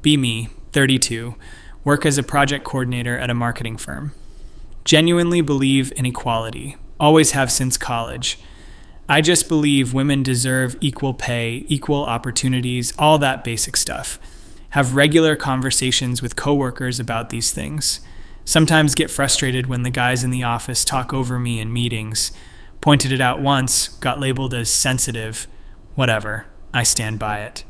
Be me, 32, work as a project coordinator at a marketing firm. Genuinely believe in equality, always have since college. I just believe women deserve equal pay, equal opportunities, all that basic stuff. Have regular conversations with coworkers about these things. Sometimes get frustrated when the guys in the office talk over me in meetings. Pointed it out once, got labeled as sensitive. Whatever, I stand by it.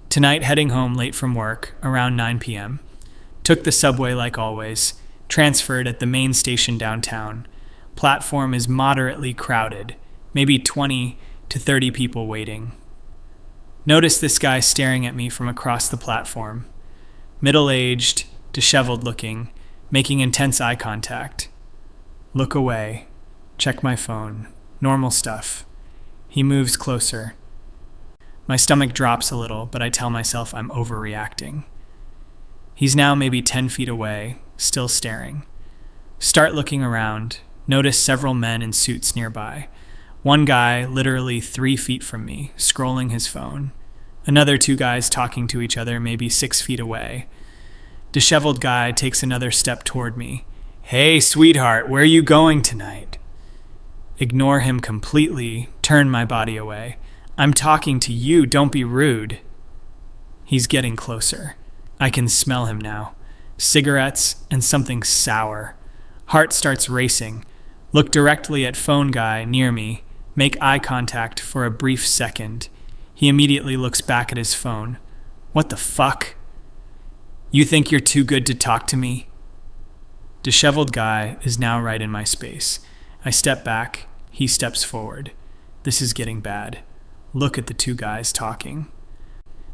Tonight, heading home late from work, around 9 p.m. Took the subway like always, transferred at the main station downtown. Platform is moderately crowded, maybe 20 to 30 people waiting. Notice this guy staring at me from across the platform. Middle-aged, disheveled looking, making intense eye contact. Look away. Check my phone. Normal stuff. He moves closer. My stomach drops a little, but I tell myself I'm overreacting. He's now maybe 10 feet away, still staring. Start looking around. Notice several men in suits nearby. One guy literally 3 feet from me, scrolling his phone. Another 2 guys talking to each other maybe 6 feet away. Disheveled guy takes another step toward me. Hey, sweetheart, where are you going tonight? Ignore him completely, turn my body away. I'm talking to you, don't be rude. He's getting closer. I can smell him now. Cigarettes and something sour. Heart starts racing. Look directly at phone guy near me. Make eye contact for a brief second. He immediately looks back at his phone. What the fuck? You think you're too good to talk to me? Disheveled guy is now right in my space. I step back. He steps forward. This is getting bad. Look at the 2 guys talking.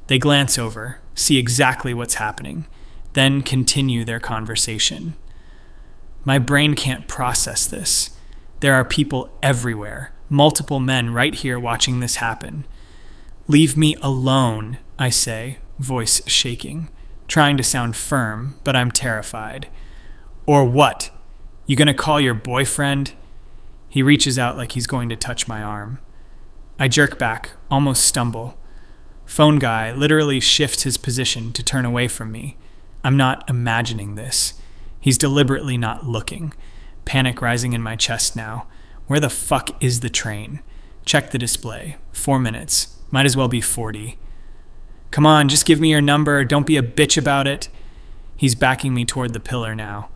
They glance over, see exactly what's happening, then continue their conversation. My brain can't process this. There are people everywhere, multiple men right here watching this happen. Leave me alone, I say, voice shaking, trying to sound firm, but I'm terrified. Or what? You gonna call your boyfriend? He reaches out like he's going to touch my arm. I jerk back, almost stumble. Phone guy literally shifts his position to turn away from me. I'm not imagining this. He's deliberately not looking. Panic rising in my chest now. Where the fuck is the train? Check the display. 4 minutes. Might as well be 40. Come on, just give me your number. Don't be a bitch about it. He's backing me toward the pillar now.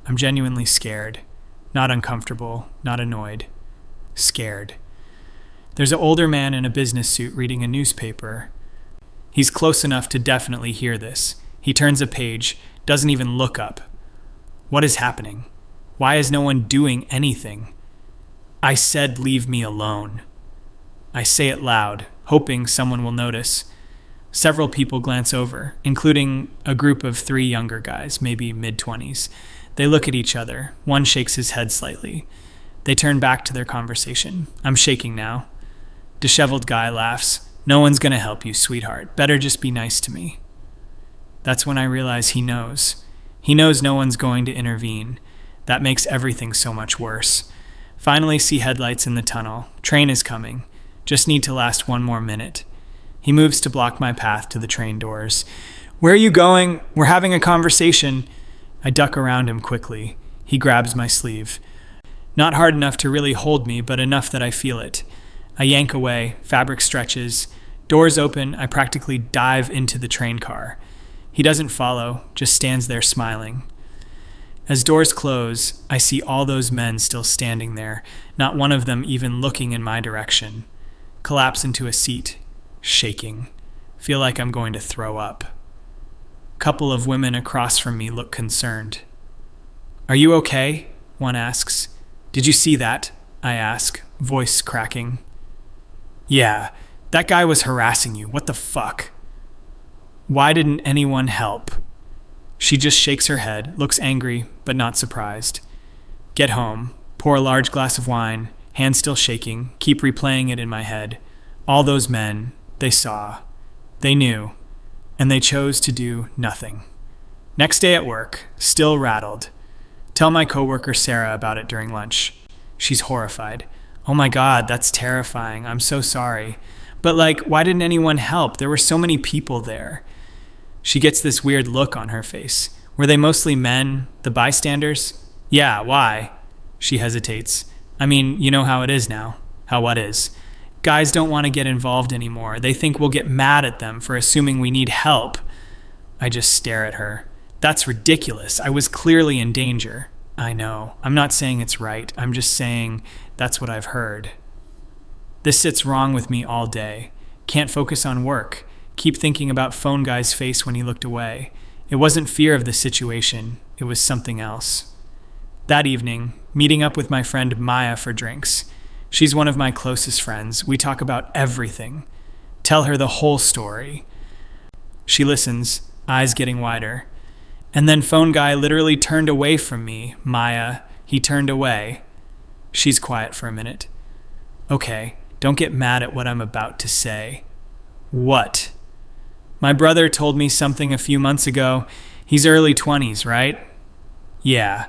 I'm genuinely scared. Not uncomfortable, not annoyed. Scared. There's an older man in a business suit reading a newspaper. He's close enough to definitely hear this. He turns a page, doesn't even look up. What is happening? Why is no one doing anything? I said leave me alone. I say it loud, hoping someone will notice. Several people glance over, including a group of 3 younger guys, maybe mid-20s. They look at each other. One shakes his head slightly. They turn back to their conversation. I'm shaking now. Disheveled guy laughs. No one's gonna help you, sweetheart. Better just be nice to me. That's when I realize he knows. He knows no one's going to intervene. That makes everything so much worse. Finally see headlights in the tunnel. Train is coming. Just need to last 1 more minute. He moves to block my path to the train doors. Where are you going? We're having a conversation. I duck around him quickly. He grabs my sleeve. Not hard enough to really hold me, but enough that I feel it. I yank away, fabric stretches. Doors open, I practically dive into the train car. He doesn't follow, just stands there smiling. As doors close, I see all those men still standing there, not one of them even looking in my direction. Collapse into a seat, shaking. Feel like I'm going to throw up. Couple of women across from me look concerned. Are you okay? One asks. Did you see that? I ask, voice cracking. Yeah, that guy was harassing you. What the fuck? Why didn't anyone help? She just shakes her head, looks angry, but not surprised. Get home, pour a large glass of wine, hand still shaking, keep replaying it in my head. All those men, they saw, they knew, and they chose to do nothing. Next day at work, still rattled. Tell my coworker Sarah about it during lunch. She's horrified. Oh my God, that's terrifying. I'm so sorry. But why didn't anyone help? There were so many people there. She gets this weird look on her face. Were they mostly men, the bystanders? Yeah, why? She hesitates. I mean, you know how it is now. How what is? Guys don't want to get involved anymore. They think we'll get mad at them for assuming we need help. I just stare at her. That's ridiculous. I was clearly in danger. I know. I'm not saying it's right. I'm just saying that's what I've heard. This sits wrong with me all day. Can't focus on work. Keep thinking about phone guy's face when he looked away. It wasn't fear of the situation. It was something else. That evening, meeting up with my friend Maya for drinks. She's one of my closest friends. We talk about everything. Tell her the whole story. She listens, eyes getting wider. And then phone guy literally turned away from me. Maya, he turned away. She's quiet for a minute. Okay, don't get mad at what I'm about to say. What? My brother told me something a few months ago. He's early 20s, right? Yeah.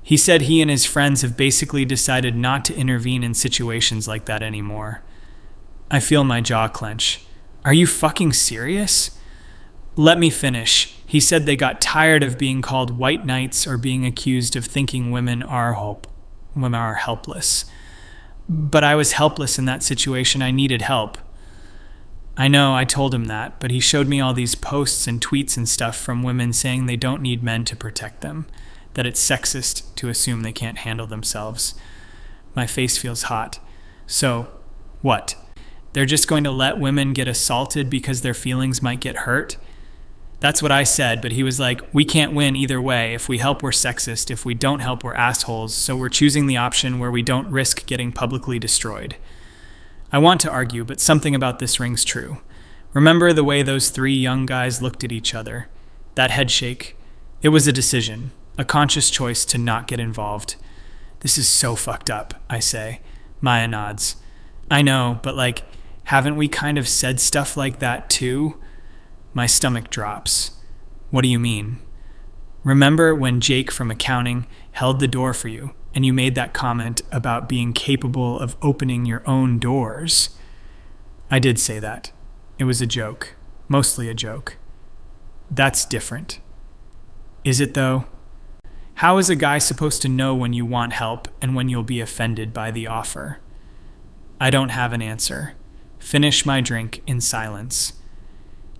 He said he and his friends have basically decided not to intervene in situations like that anymore. I feel my jaw clench. Are you fucking serious? Let me finish. He said they got tired of being called white knights or being accused of thinking women are helpless. But I was helpless in that situation. I needed help. I know, I told him that, but he showed me all these posts and tweets and stuff from women saying they don't need men to protect them, that it's sexist to assume they can't handle themselves. My face feels hot. So, what? They're just going to let women get assaulted because their feelings might get hurt? That's what I said, but he was like, we can't win either way. If we help, we're sexist. If we don't help, we're assholes. So we're choosing the option where we don't risk getting publicly destroyed. I want to argue, but something about this rings true. Remember the way those three young guys looked at each other? That head shake. It was a decision, a conscious choice to not get involved. This is so fucked up, I say. Maya nods. I know, but haven't we kind of said stuff like that too? My stomach drops. What do you mean? Remember when Jake from accounting held the door for you, and you made that comment about being capable of opening your own doors? I did say that. It was a joke. Mostly a joke. That's different. Is it though? How is a guy supposed to know when you want help and when you'll be offended by the offer? I don't have an answer. Finish my drink in silence.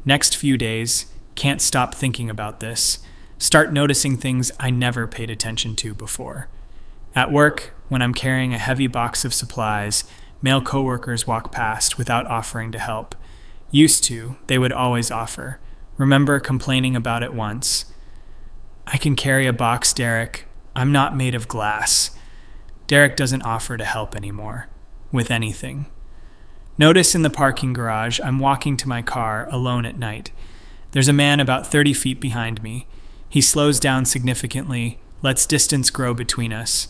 Next few days, can't stop thinking about this. Start noticing things I never paid attention to before. At work, when I'm carrying a heavy box of supplies, male coworkers walk past without offering to help. Used to, they would always offer. Remember complaining about it once. I can carry a box, Derek. I'm not made of glass. Derek doesn't offer to help anymore. With anything. Notice in the parking garage, I'm walking to my car alone at night. There's a man about 30 feet behind me. He slows down significantly, lets distance grow between us,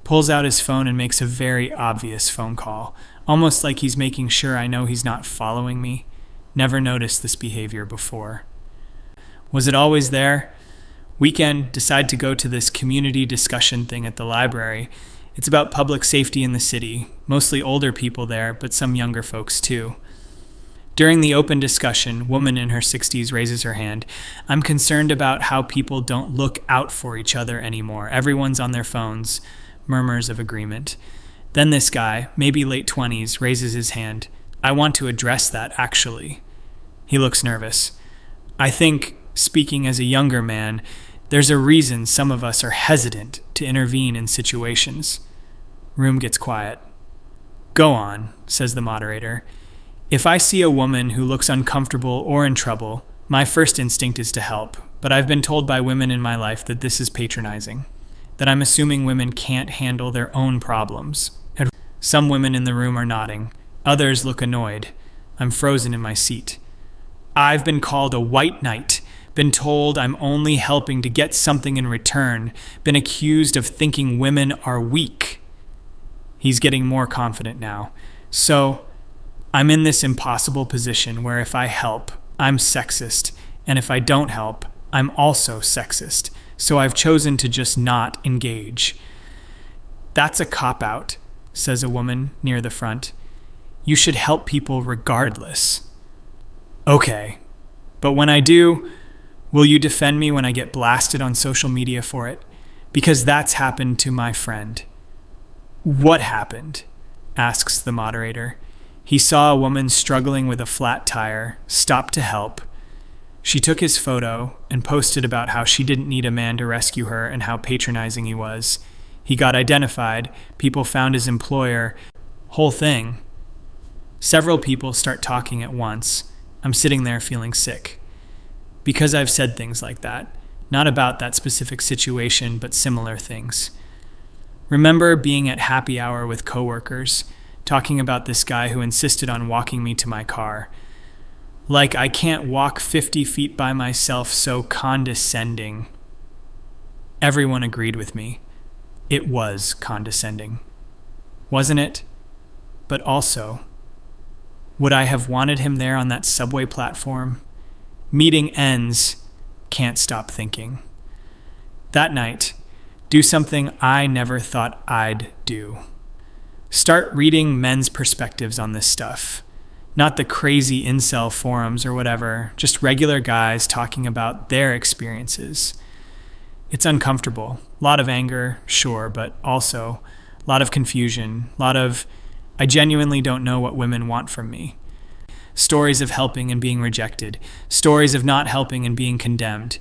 pulls out his phone and makes a very obvious phone call, almost like he's making sure I know he's not following me. Never noticed this behavior before. Was it always there? Weekend, decide to go to this community discussion thing at the library. It's about public safety in the city, mostly older people there, but some younger folks too. During the open discussion, woman in her 60s raises her hand. I'm concerned about how people don't look out for each other anymore. Everyone's on their phones. Murmurs of agreement. Then this guy, maybe late 20s, raises his hand. I want to address that, actually. He looks nervous. I think, speaking as a younger man, there's a reason some of us are hesitant to intervene in situations. Room gets quiet. Go on, says the moderator. If I see a woman who looks uncomfortable or in trouble, my first instinct is to help, but I've been told by women in my life that this is patronizing, that I'm assuming women can't handle their own problems. Some women in the room are nodding. Others look annoyed. I'm frozen in my seat. I've been called a white knight, been told I'm only helping to get something in return, been accused of thinking women are weak. He's getting more confident now. So, I'm in this impossible position where if I help, I'm sexist, and if I don't help, I'm also sexist. So I've chosen to just not engage. That's a cop-out, says a woman near the front. You should help people regardless. Okay, But when I do, will you defend me when I get blasted on social media for it? Because that's happened to my friend. What happened? Asks the moderator. He saw a woman struggling with a flat tire, stopped to help. She took his photo and posted about how she didn't need a man to rescue her and how patronizing he was. He got identified, people found his employer, whole thing. Several people start talking at once. I'm sitting there feeling sick. Because I've said things like that. Not about that specific situation, but similar things. Remember being at happy hour with coworkers, talking about this guy who insisted on walking me to my car. Like I can't walk 50 feet by myself, so condescending. Everyone agreed with me. It was condescending. Wasn't it? But also, would I have wanted him there on that subway platform? Meeting ends, can't stop thinking. That night, do something I never thought I'd do. Start reading men's perspectives on this stuff. Not the crazy incel forums or whatever, just regular guys talking about their experiences. It's uncomfortable. A lot of anger, sure, but also a lot of confusion, a lot of, I genuinely don't know what women want from me. Stories of helping and being rejected. Stories of not helping and being condemned.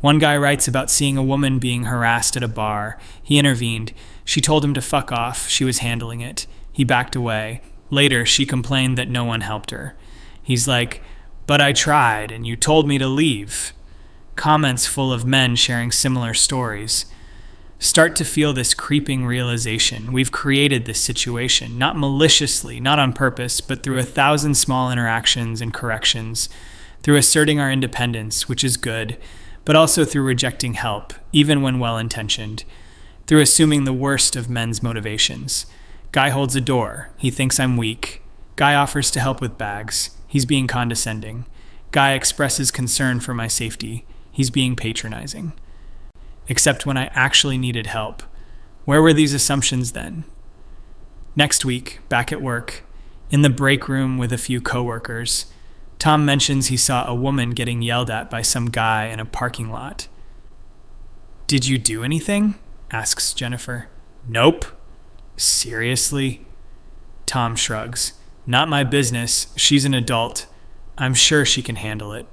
One guy writes about seeing a woman being harassed at a bar. He intervened. She told him to fuck off. She was handling it. He backed away. Later, she complained that no one helped her. He's like, "But I tried, and you told me to leave." Comments full of men sharing similar stories. Start to feel this creeping realization. We've created this situation, not maliciously, not on purpose, but through 1,000 small interactions and corrections, through asserting our independence, which is good, but also through rejecting help, even when well-intentioned, through assuming the worst of men's motivations. Guy holds a door. He thinks I'm weak. Guy offers to help with bags. He's being condescending. Guy expresses concern for my safety. He's being patronizing. Except when I actually needed help. Where were these assumptions then? Next week, back at work, in the break room with a few coworkers, Tom mentions he saw a woman getting yelled at by some guy in a parking lot. "Did you do anything?" asks Jennifer. "Nope." "Seriously?" Tom shrugs. "Not my business. She's an adult. I'm sure she can handle it."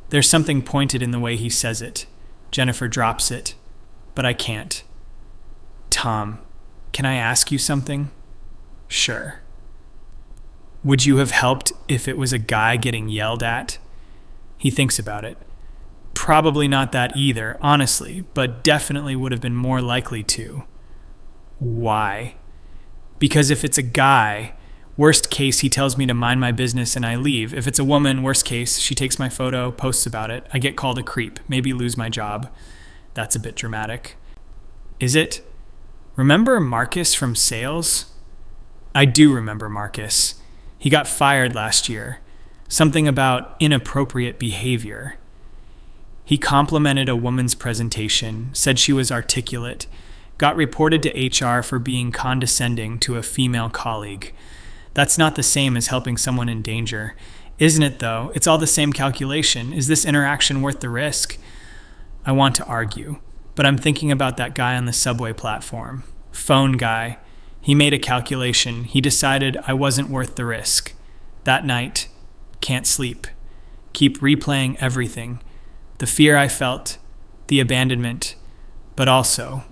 There's something pointed in the way he says it. Jennifer drops it. "But I can't." "Tom, can I ask you something?" "Sure." "Would you have helped if it was a guy getting yelled at?" He thinks about it. "Probably not that either, honestly, but definitely would have been more likely to." "Why?" "Because if it's a guy, worst case, he tells me to mind my business and I leave. If it's a woman, worst case, she takes my photo, posts about it. I get called a creep, maybe lose my job." That's a bit dramatic. "Is it? Remember Marcus from sales?" "I do remember Marcus. He got fired last year. Something about inappropriate behavior. He complimented a woman's presentation, said she was articulate, got reported to HR for being condescending to a female colleague. That's not the same as helping someone in danger. Isn't it, though? It's all the same calculation. Is this interaction worth the risk?" I want to argue, but I'm thinking about that guy on the subway platform. Phone guy. He made a calculation. He decided I wasn't worth the risk. That night, can't sleep. Keep replaying everything. The fear I felt, the abandonment, but also,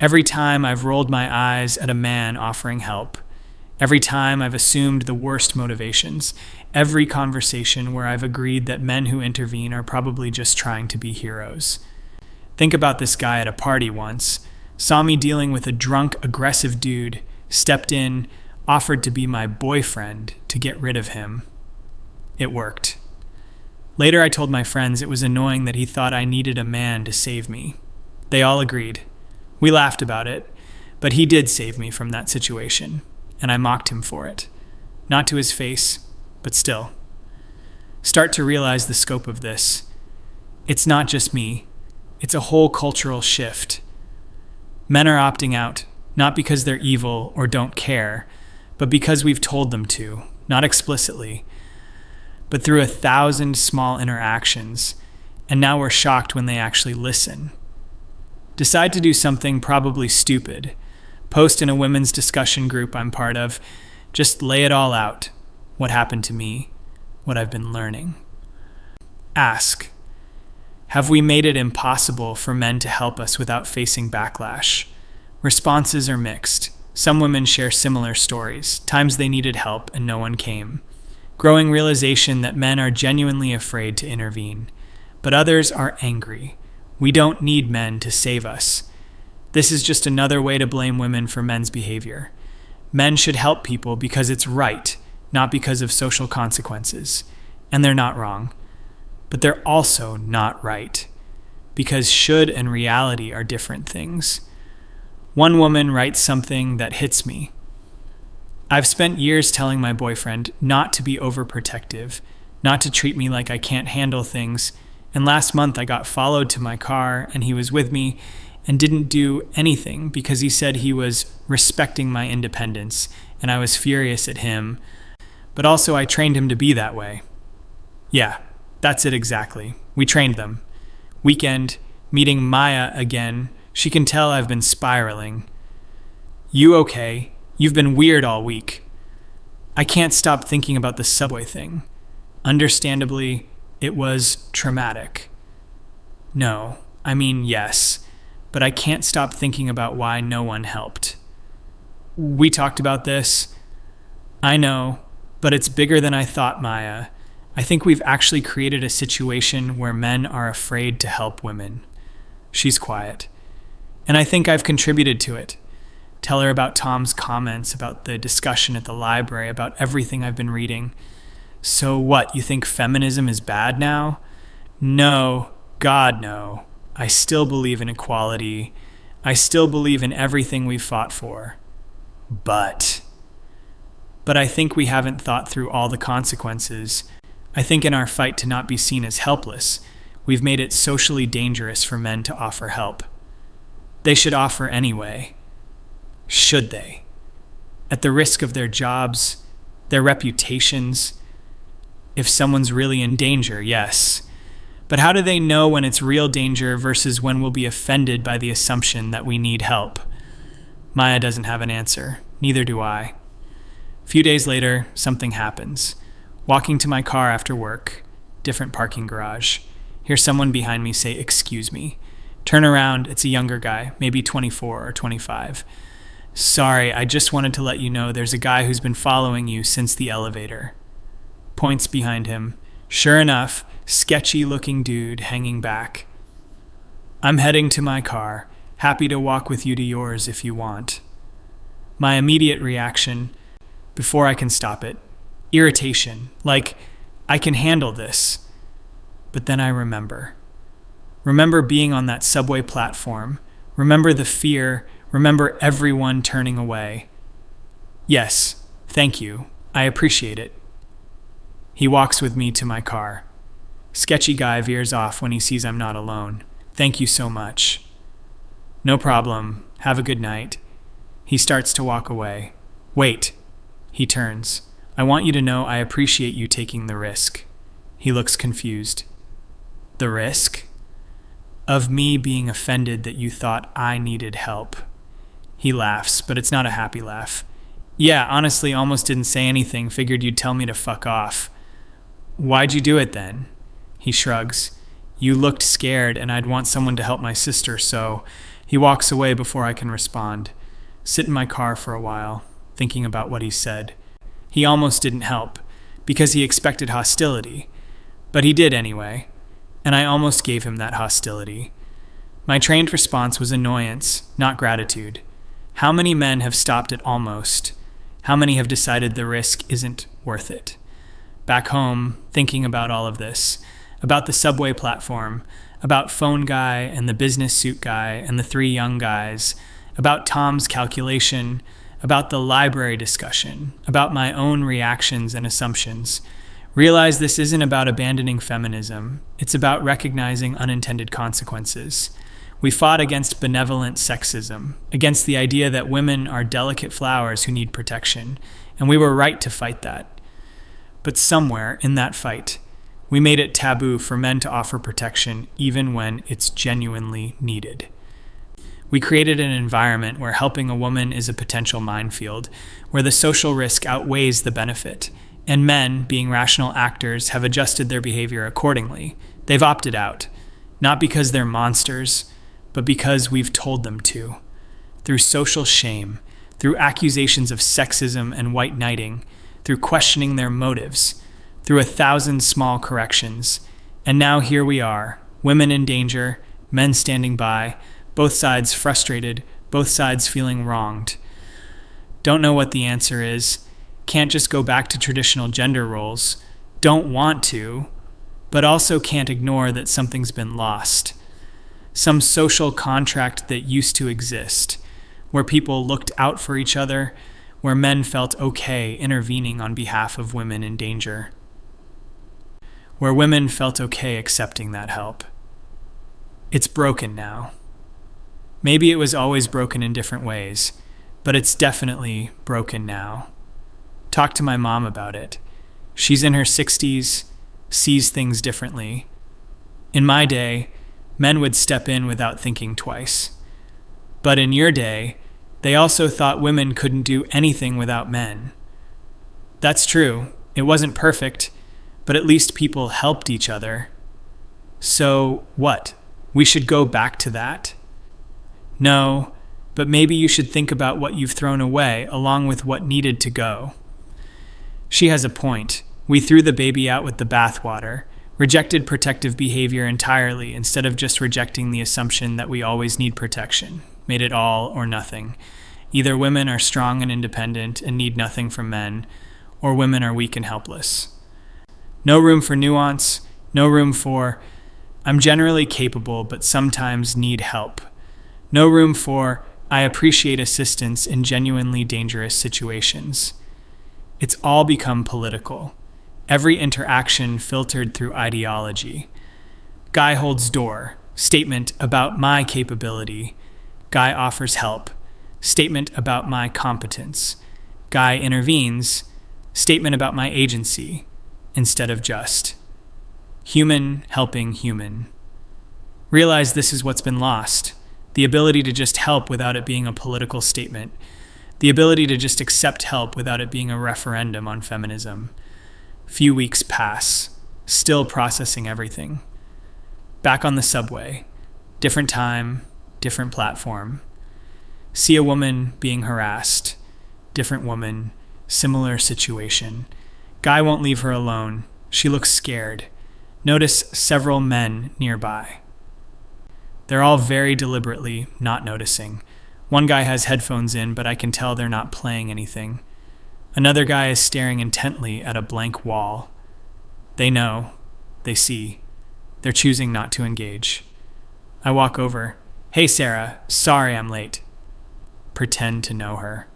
every time I've rolled my eyes at a man offering help, every time I've assumed the worst motivations, every conversation where I've agreed that men who intervene are probably just trying to be heroes. Think about this guy at a party once, saw me dealing with a drunk, aggressive dude, stepped in, offered to be my boyfriend to get rid of him. It worked. Later I told my friends it was annoying that he thought I needed a man to save me. They all agreed. We laughed about it, but he did save me from that situation, and I mocked him for it. Not to his face, but still. Start to realize the scope of this. It's not just me. It's a whole cultural shift. Men are opting out, not because they're evil or don't care, but because we've told them to, not explicitly. but through 1,000 small interactions, and now we're shocked when they actually listen. Decide to do something probably stupid. Post in a women's discussion group I'm part of. Just lay it all out. What happened to me? What I've been learning. Ask, have we made it impossible for men to help us without facing backlash? Responses are mixed. Some women share similar stories, times they needed help and no one came. Growing realization that men are genuinely afraid to intervene. But others are angry. We don't need men to save us. This is just another way to blame women for men's behavior. Men should help people because it's right, not because of social consequences. And they're not wrong. But they're also not right, because should and reality are different things. One woman writes something that hits me. I've spent years telling my boyfriend not to be overprotective, not to treat me like I can't handle things, and last month I got followed to my car and he was with me and didn't do anything because he said he was respecting my independence, and I was furious at him, but also I trained him to be that way. Yeah. That's it exactly. We trained them. Weekend, meeting Maya again. She can tell I've been spiraling. You okay? You've been weird all week. I can't stop thinking about the subway thing. Understandably, it was traumatic. No, I mean yes, but I can't stop thinking about why no one helped. We talked about this. I know, but it's bigger than I thought, Maya. I think we've actually created a situation where men are afraid to help women. She's quiet. And I think I've contributed to it. Tell her about Tom's comments, about the discussion at the library, about everything I've been reading. So what, you think feminism is bad now? No, God no. I still believe in equality. I still believe in everything we've fought for. But I think we haven't thought through all the consequences. I think in our fight to not be seen as helpless, we've made it socially dangerous for men to offer help. They should offer anyway. Should they? At the risk of their jobs, their reputations. If someone's really in danger, yes. But how do they know when it's real danger versus when we'll be offended by the assumption that we need help? Maya doesn't have an answer. Neither do I. A few days later, something happens. Walking to my car after work, different parking garage. Hear someone behind me say, "Excuse me." Turn around, it's a younger guy, maybe 24 or 25. "Sorry, I just wanted to let you know there's a guy who's been following you since the elevator." Points behind him. Sure enough, sketchy-looking dude hanging back. "I'm heading to my car. Happy to walk with you to yours if you want." My immediate reaction, before I can stop it, irritation, like, I can handle this. But then I remember. Remember being on that subway platform. Remember the fear. Remember everyone turning away. "Yes, thank you. I appreciate it." He walks with me to my car. Sketchy guy veers off when he sees I'm not alone. "Thank you so much." "No problem. Have a good night." He starts to walk away. "Wait." He turns. "I want you to know I appreciate you taking the risk." He looks confused. "The risk?" "Of me being offended that you thought I needed help." He laughs, but it's not a happy laugh. "Yeah, honestly, almost didn't say anything. Figured you'd tell me to fuck off." "Why'd you do it then?" He shrugs. "You looked scared and I'd want someone to help my sister, so..." He walks away before I can respond. Sit in my car for a while, thinking about what he said. He almost didn't help, because he expected hostility. But he did anyway, and I almost gave him that hostility. My trained response was annoyance, not gratitude. How many men have stopped at almost? How many have decided the risk isn't worth it? Back home, thinking about all of this, about the subway platform, about phone guy and the business suit guy and the 3 young guys, about Tom's calculation, about the library discussion, about my own reactions and assumptions. Realize this isn't about abandoning feminism. It's about recognizing unintended consequences. We fought against benevolent sexism, against the idea that women are delicate flowers who need protection, and we were right to fight that. But somewhere in that fight, we made it taboo for men to offer protection even when it's genuinely needed. We created an environment where helping a woman is a potential minefield, where the social risk outweighs the benefit, and men, being rational actors, have adjusted their behavior accordingly. They've opted out, not because they're monsters, but because we've told them to. Through social shame, through accusations of sexism and white knighting, through questioning their motives, through 1,000 small corrections. And now here we are, women in danger, men standing by, both sides frustrated, both sides feeling wronged. Don't know what the answer is, can't just go back to traditional gender roles, don't want to, but also can't ignore that something's been lost. Some social contract that used to exist, where people looked out for each other, where men felt okay intervening on behalf of women in danger, where women felt okay accepting that help. It's broken now. Maybe it was always broken in different ways, but it's definitely broken now. Talk to my mom about it. She's in her 60s, sees things differently. In my day, men would step in without thinking twice. But in your day, they also thought women couldn't do anything without men. That's true. It wasn't perfect, but at least people helped each other. So what? We should go back to that? No, but maybe you should think about what you've thrown away along with what needed to go. She has a point. We threw the baby out with the bathwater, rejected protective behavior entirely instead of just rejecting the assumption that we always need protection, made it all or nothing. Either women are strong and independent and need nothing from men, or women are weak and helpless. No room for nuance, no room for, I'm generally capable but sometimes need help. No room for, I appreciate assistance in genuinely dangerous situations. It's all become political. Every interaction filtered through ideology. Guy holds door, statement about my capability. Guy offers help, statement about my competence. Guy intervenes, statement about my agency, instead of just. Human helping human. Realize this is what's been lost. The ability to just help without it being a political statement. The ability to just accept help without it being a referendum on feminism. Few weeks pass, still processing everything. Back on the subway. Different time, different platform. See a woman being harassed. Different woman, similar situation. Guy won't leave her alone. She looks scared. Notice several men nearby. They're all very deliberately not noticing. One guy has headphones in, but I can tell they're not playing anything. Another guy is staring intently at a blank wall. They know. They see. They're choosing not to engage. I walk over. Hey, Sarah. Sorry I'm late. Pretend to know her.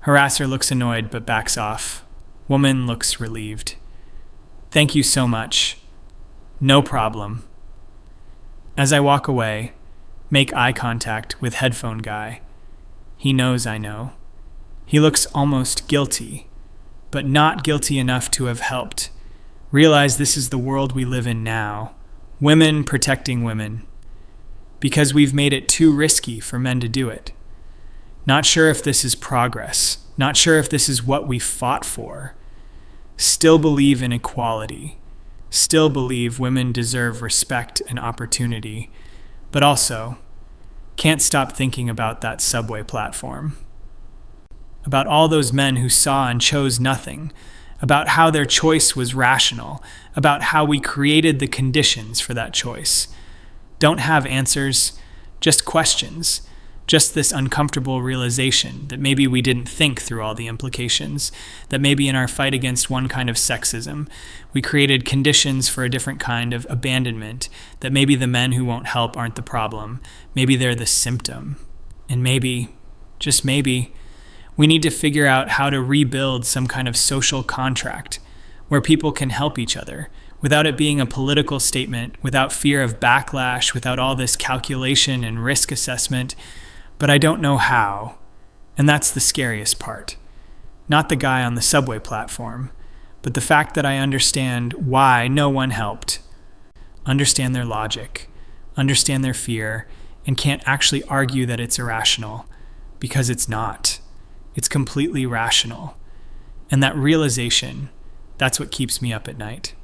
Harasser looks annoyed but backs off. Woman looks relieved. Thank you so much. No problem. As I walk away, make eye contact with headphone guy. He knows I know. He looks almost guilty, but not guilty enough to have helped. Realize this is the world we live in now. Women protecting women. Because we've made it too risky for men to do it. Not sure if this is progress. Not sure if this is what we fought for. Still believe in equality. Still believe women deserve respect and opportunity, but also can't stop thinking about that subway platform. About all those men who saw and chose nothing, about how their choice was rational, about how we created the conditions for that choice. Don't have answers, just questions. Just this uncomfortable realization that maybe we didn't think through all the implications, that maybe in our fight against one kind of sexism, we created conditions for a different kind of abandonment, that maybe the men who won't help aren't the problem, maybe they're the symptom. And maybe, just maybe, we need to figure out how to rebuild some kind of social contract where people can help each other, without it being a political statement, without fear of backlash, without all this calculation and risk assessment. But I don't know how, and that's the scariest part. Not the guy on the subway platform, but the fact that I understand why no one helped, understand their logic, understand their fear, and can't actually argue that it's irrational, because it's not. It's completely rational. And that realization, that's what keeps me up at night.